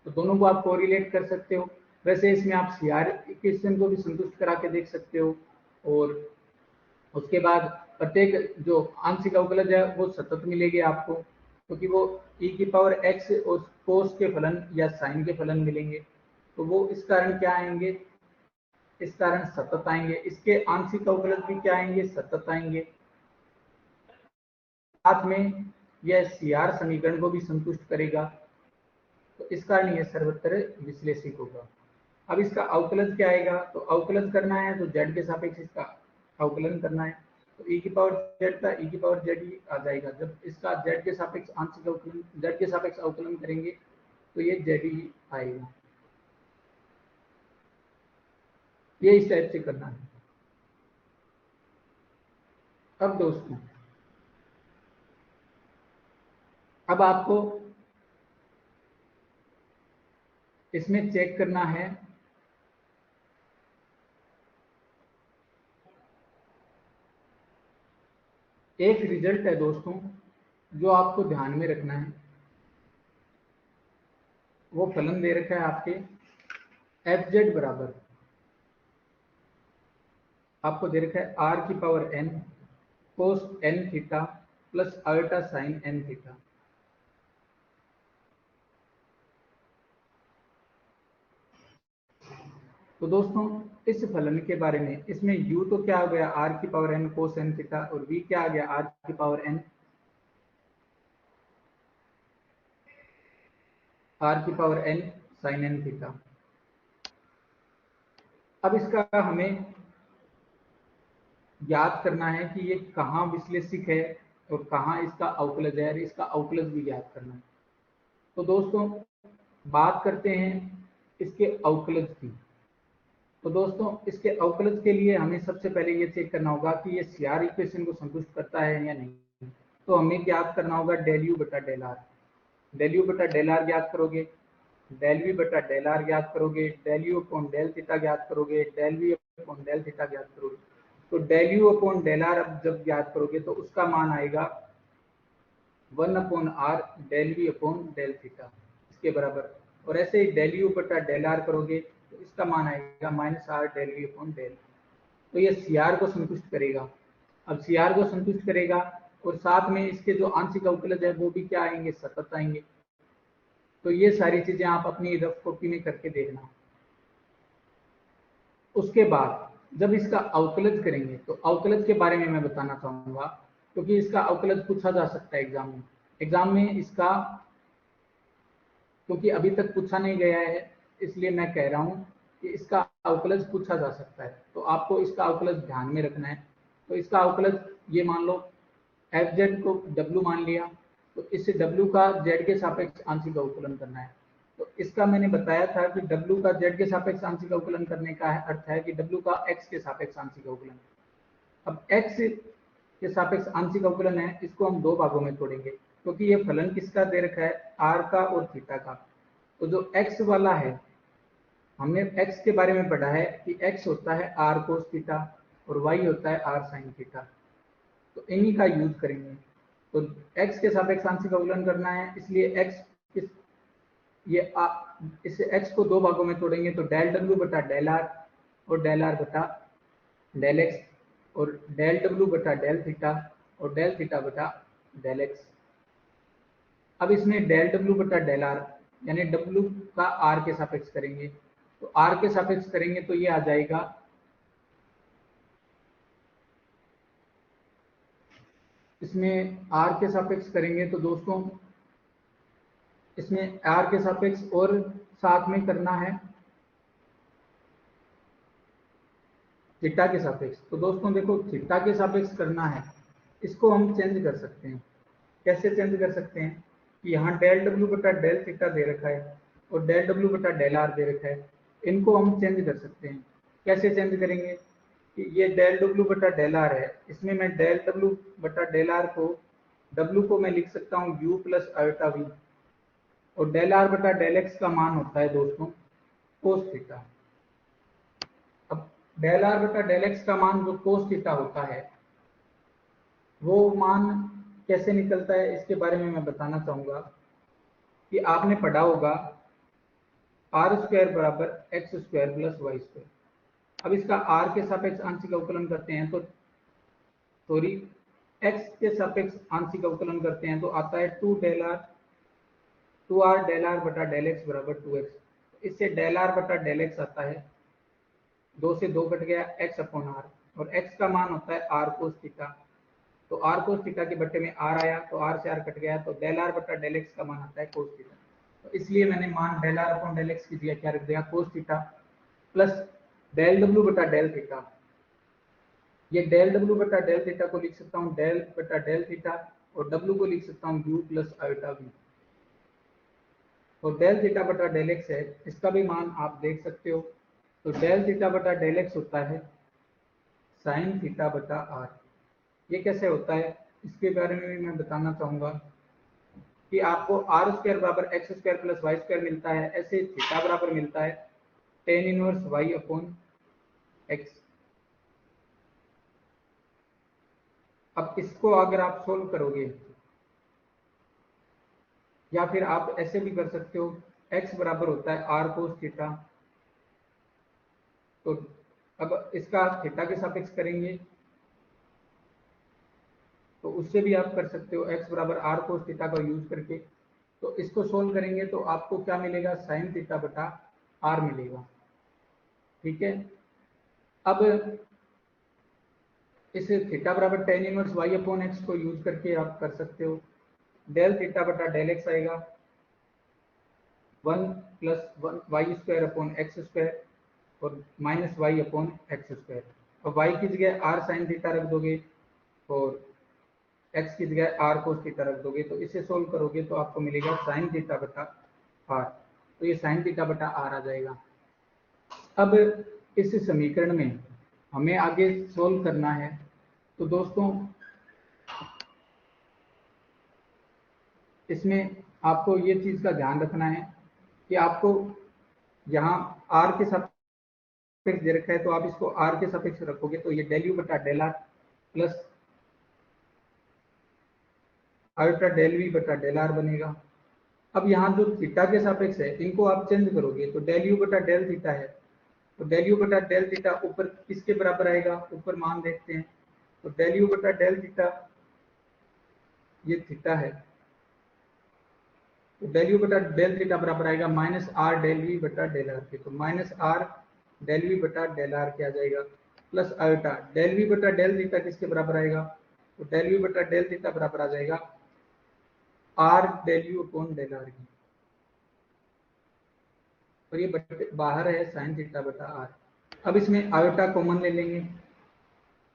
तो दोनों को आप कोरिलेट कर सकते हो। वैसे इसमें आप सीआर इक्वेशन को भी संतुष्ट करा के देख सकते हो, और उसके बाद प्रत्येक जो आंशिक अवकलज है वो सतत मिलेगी आपको, क्योंकि वो ई की पावर एक्स और कोस के फलन या साइन के फलन मिलेंगे, तो वो इस कारण क्या आएंगे, इस कारण सतत आएंगे। इसके आंशिक अवकलज भी क्या आएंगे, सतत आएंगे। साथ में यह सीआर समीकरण को भी संतुष्ट करेगा, तो इस कारण यह सर्वत्र विश्लेषिक होगा। अब इसका अवकलज क्या आएगा, तो अवकलज करना है तो जेड के सापेक्ष इसका अवकलन करना है, तो ई की पावर जेड का ई की पावर जेड ही आ जाएगा। जब इसका जेड के सापेक्ष आंशिक अवकलन, जेड के सापेक्ष अवकलन करेंगे तो ये जेड ही आएगा। ये इस टाइप से करना है। अब दोस्तों, अब आपको इसमें चेक करना है एक रिजल्ट है दोस्तों, जो आपको ध्यान में रखना है। वो फलन दे रखा है आपके एफ जेड बराबर, आपको दे रखा है आर की power N cos N theta plus अल्टा साइन एन थीटा। तो दोस्तों, इस फलन के बारे में, इसमें u तो क्या आ गया, आर की power N cos N theta, और v क्या आ गया, आर की पावर एन, आर की power N sine N theta. अब इसका हमें याद करना है कि ये कहाँ विश्लेषिक है और कहाँ इसका अवकलज है, इसका अवकलज भी याद करना है। तो दोस्तों, बात करते हैं इसके अवकलज की। तो दोस्तों, इसके अवकलज के लिए हमें सबसे पहले ये चेक करना होगा कि ये सीआर इक्वेशन को संतुष्ट करता है या नहीं। तो हमें याद करना होगा डेल यू बटा डेल आर। डेल यू बटा डेल आर ज्ञात करोगे, डेल वी बटा डेल आर ज्ञात करोगे, del you upon del theta ज्ञात करोगे, del V upon del theta ज्ञात करोगे। तो del you upon del R अब जब ज्ञात करोगे तो उसका मान आएगा 1 upon R del V upon del theta, इसके बराबर। और ऐसे ही डेल यू बटा डेल आर करोगे तो इसका मान आएगा minus R del V upon del. तो ये सी आर को संतुष्ट करेगा। अब सी आर को संतुष्ट करेगा और साथ में इसके जो आंशिक अवकलज है वो भी क्या आएंगे, सतत आएंगे। तो ये सारी चीजें आप अपनी रफ कॉपी में करके देखना। उसके बाद जब इसका अवकलज करेंगे तो अवकलज के बारे में मैं बताना चाहूंगा, क्योंकि इसका अवकलज पूछा जा सकता है एग्जाम में। एग्जाम में इसका, क्योंकि अभी तक पूछा नहीं गया है, इसलिए मैं कह रहा हूं कि इसका अवकलज पूछा जा सकता है, तो आपको इसका अवकलज ध्यान में रखना है। तो इसका अवकलज ये मान लो एफ जेड को डब्ल्यू मान लिया, तो इससे डब्ल्यू का जेड के सापेक्ष आंशिक अवकलन करना है। तो इसका मैंने बताया था कि डब्ल्यू का जेड के सापेक्ष आंशिक अवकलन करने का अर्थ है कि डब्ल्यू का एक्स के सापेक्ष आंशिक अवकलन। अब एक्स के सापेक्ष आंशिक अवकलन है, इसको हम दो भागों में तोड़ेंगे, क्योंकि ये फलन किसका दे रखा है, आर का और थीटा का। तो जो एक्स वाला है, हमने एक्स के बारे में पढ़ा है कि एक्स होता है आर कोस थीटा और वाई होता है आर साइन थीटा। तो इन्हीं का यूज करेंगे। तो x के सापेक्ष आंशिक अवकलन करना है, इसलिए x इस इसे x को दो भागों में तोड़ेंगे, तो डेल डब्ल्यू बटा डेल आर और डेल आर बटा डेल एक्स, और डेल डब्ल्यू बटा डेल थीटा और डेल थीटा बटा डेल एक्स। अब इसमें डेल डब्ल्यू बटा डेल आर, यानी डब्ल्यू का आर के सापेक्ष करेंगे, तो आर के सापेक्ष करेंगे तो ये आ जाएगा इसमें आर के सापेक्ष करेंगे तो दोस्तों इसमें आर के सापेक्ष और साथ में करना है थीटा के सापेक्ष। तो दोस्तों देखो थीटा के सापेक्ष करना है, इसको हम चेंज कर सकते हैं। कैसे चेंज कर सकते हैं कि यहाँ डेल डब्ल्यू बटा डेल थीटा दे रखा है और डेल डब्ल्यू बटा डेल आर दे रखा है, इनको हम चेंज कर सकते हैं। कैसे चेंज करेंगे कि ये डेल डब्ल्यू बटा डेल आर है, इसमें मैं डेल डब्ल्यू बटा डेल आर को डब्ल्यू को मैं लिख सकता हूँ यू प्लस अल्टा वी, और डेल आर बटा डेल एक्स का मान होता है दोस्तों कोस थीटा। अब डेल आर बटा डेल एक्स का मान जो कोस थीटा होता है वो मान कैसे निकलता है इसके बारे में मैं बताना चाहूंगा कि आपने पढ़ा होगा आर स्क्वायर बराबर X square plus Y square. अब इसका आर के सापेक्ष आंशिक अवकलन करते हैं तो सॉरी एक्स के सापेक्ष आंशिक अवकलन करते हैं तो आता है टू आर डेल आर बटा डेल एक्स बराबर 2x। इससे डेल आर बटा डेल एक्स आता है, 2 से 2 कट गया x अपॉन आर, और x का मान होता है आर कोस थीटा। तो आर कोस थीटा के बट्टे में आर आया तो आर से आर कट गया, तो डेल आर बटा डेल एक्स का मान आता है कोस थीटा। तो इसलिए मैंने मान del R upon del X की जगह क्या रख दिया cos theta, plus del W बटा डेल थीटा। ये डेल डब्ल्यू बटा डेल थीटा को लिख सकता हूँ डेल बटा डेल थीटा, और डब्ल्यू को लिख सकता हूँ यू प्लस अल्टा वी। और डेल थीटा बटा डेल एक्स है, इसका भी मान आप देख सकते हो। तो डेल थीटा बटा डेल एक्स होता है साइन थीटा बटा आर। ये कैसे होता है इसके बारे में भी मैं बताना चाहूंगा कि आपको आर स्क्वायर बराबर X square plus Y square मिलता है, ऐसे थीटा बराबर मिलता है tan inverse Y upon X. अब इसको अगर आप सोल्व करोगे या फिर आप ऐसे भी कर सकते हो, x बराबर होता है आर कोस थीटा। तो अब इसका थीटा के सापेक्ष करेंगे तो उससे भी आप कर सकते हो x बराबर आर कोस थीटा का यूज करके। तो इसको सोल्व करेंगे तो आपको क्या मिलेगा साइन थीटा बटा आर मिलेगा। ठीक है, अब इस थीटा बराबर tan inverse Y upon X को यूज करके आप कर सकते हो, डेल थीटा बटा डेल एक्स आएगा 1 plus one Y square upon X square और minus Y upon X square. और वाई की जगह आर साइन थीटा रख दोगे और एक्स की जगह आर कोस थीटा रख दोगे, तो इसे सोल्व करोगे तो आपको मिलेगा साइन थीटा बटा आर। तो ये साइन थीटा बटा आर आ जाएगा। अब इस समीकरण में हमें आगे सोल्व करना है। तो दोस्तों इसमें आपको ये चीज का ध्यान रखना है कि आपको यहाँ आर के सापेक्ष दे रखा है तो आप इसको आर के सापेक्ष रखोगे तो ये डेल यू बटा del R plus ultra del we बटा डेल आर बनेगा। अब यहाँ जो थीटा के सापेक्ष है इनको आप चेंज करोगे तो डेल यू बटा डेल थीटा है, तो डेल यू बटा डेल थीटा ऊपर किसके बराबर आएगा, ऊपर मान देखते हैं। तो डेल यू बटा डेल थीटा ये थीटा है, तो डेल यू बटा डेल थीटा बराबर आएगा माइनस आर डेल वी बटा डेल आर के। तो माइनस आर डेल वी बटा डेल आर के आ जाएगा, प्लस अल्टा डेल वी बटा डेल थीटा किसके बराबर आएगा, तो डेल वी बटा डेल थीटा बराबर आ जाएगा R del you upon del R की, और ये बाहर है साइन थीटा बटा आर। अब इसमें आयोटा कॉमन ले लेंगे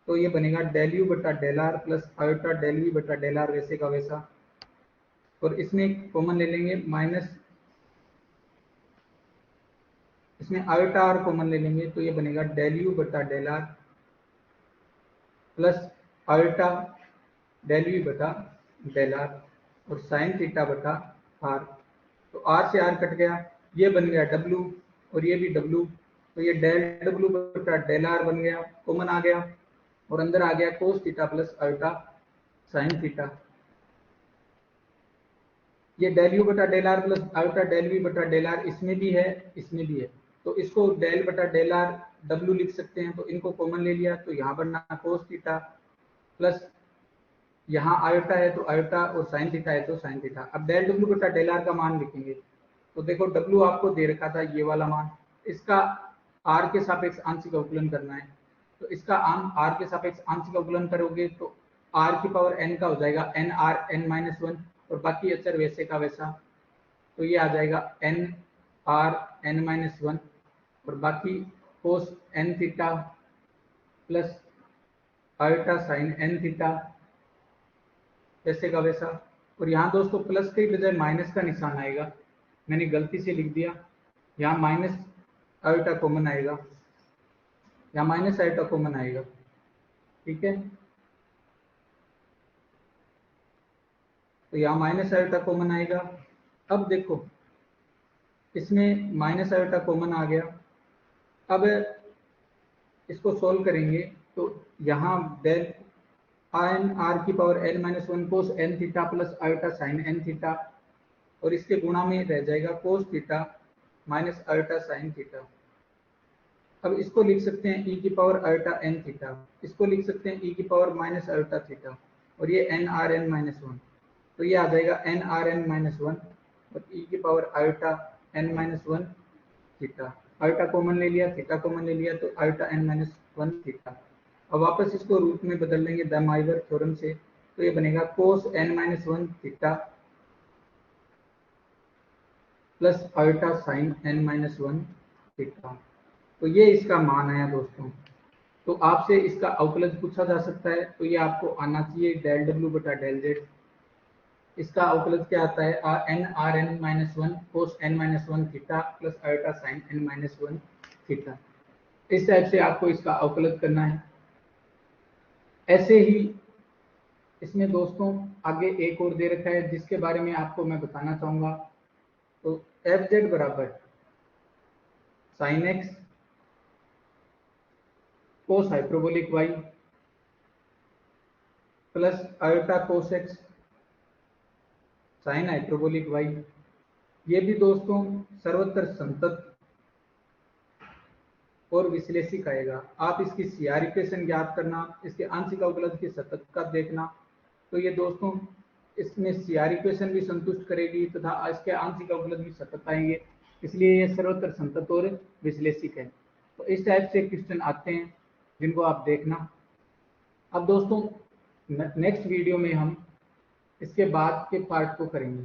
तो ये बनेगा डेल यू बटा del R plus iota del we बटा डेल आर वैसे का वैसा, और इसमें कॉमन ले लेंगे माइनस इसमें आयोटा आर कॉमन ले लेंगे तो ये बनेगा डेल यू बटा del R plus iota del we बटा डेल आर और साइन थीटा बटा आर। तो आर से आर कट गया, ये बन गया डब्ल्यू और ये भी डब्ल्यू, तो ये डेल डब्ल्यू बटा डेल आर बन गया, कॉमन आ गया और अंदर आ गया कोस थीटा प्लस अल्टा साइन थीटा। ये डेल यू बटा डेल आर प्लस अल्टा डेल वी बटा डेल आर इसमें भी है इसमें भी है, तो इसको डेल बटा डेल आर डब्ल्यू लिख सकते हैं, तो इनको कॉमन ले लिया तो यहाँ बनना कोस थीटा प्लस यहाँ आयोटा है तो आयोटा और साइन थीटा है तो साइन थीटा। अब डेल डब्ल्यू बटा डेल आर का मान लिखेंगे। तो देखो डब्ल्यू आपको दे रखा था ये वाला मान, इसका आर के सापेक्ष आंशिक अवकलन करना है। तो इसका आर के सापेक्ष आंशिक अवकलन करोगे तो आर की पावर एन का हो जाएगा N R N minus one, और बाकी अचर वैसे का वैसा। तो ये आ जाएगा N R N minus one, और बाकी cos N theta plus iota sine N theta, वैसे का वैसा। और यहाँ दोस्तों प्लस के बजाय माइनस का निशान आएगा, मैंने गलती से लिख दिया। यहाँ माइनस आयोटा कॉमन आएगा, यहाँ माइनस आयोटा कॉमन आएगा, ठीक है। तो यहाँ माइनस आयोटा कॉमन आएगा। अब देखो इसमें माइनस आयोटा कॉमन आ गया। अब इसको सोल्व करेंगे तो यहाँ डेल एन आर की power N minus one cos N theta plus iota sine N theta, और इसके गुणा में रह जाएगा cos theta minus iota sine theta. अब इसको लिख सकते हैं e की पावर आयोटा एन थीटा, इसको लिख सकते हैं e की पावर माइनस आयोटा थीटा, और ये N R N minus one. तो ये आ जाएगा N R N minus one और e की power iota N minus one theta. Iota common ले लिया, थीटा कॉमन ले लिया, तो iota N minus one theta. अब वापस इसको रूट में बदल लेंगे द माइवर थ्योरम से, तो ये बनेगा cos N minus one theta plus iota sine N minus one theta. तो ये इसका मान आया दोस्तों। तो आपसे इसका अवकलज पूछा जा सकता है, तो ये आपको आना चाहिए डेल डब्ल्यू बटा डेल जेड। इसका अवकलज क्या आता है N R N minus one cos N minus one theta plus iota sine N minus one theta. इस टाइप से आपको इसका अवकलज करना है। ऐसे ही इसमें दोस्तों आगे एक और दे रखा है जिसके बारे में आपको मैं बताना चाहूंगा। तो एफ जेड बराबर sine X cos hyperbolic Y plus iota cos X sine hyperbolic Y. ये भी दोस्तों सर्वत्र संतत और विश्लेषिक आएगा। आप इसकी सीआर इक्वेशन ज्ञात करना, इसके आंशिक अवकलज की सतत का देखना। तो ये दोस्तों इसमें सीआर इक्वेशन भी संतुष्ट करेगी तथा इसके आंशिक अवकलज भी सतत आएंगे, इसलिए ये सर्वत्र संतत और विश्लेषिक है। तो इस टाइप से क्वेश्चन आते हैं जिनको आप देखना। अब दोस्तों नेक्स्ट वीडियो में हम इसके बाद के पार्ट को करेंगे।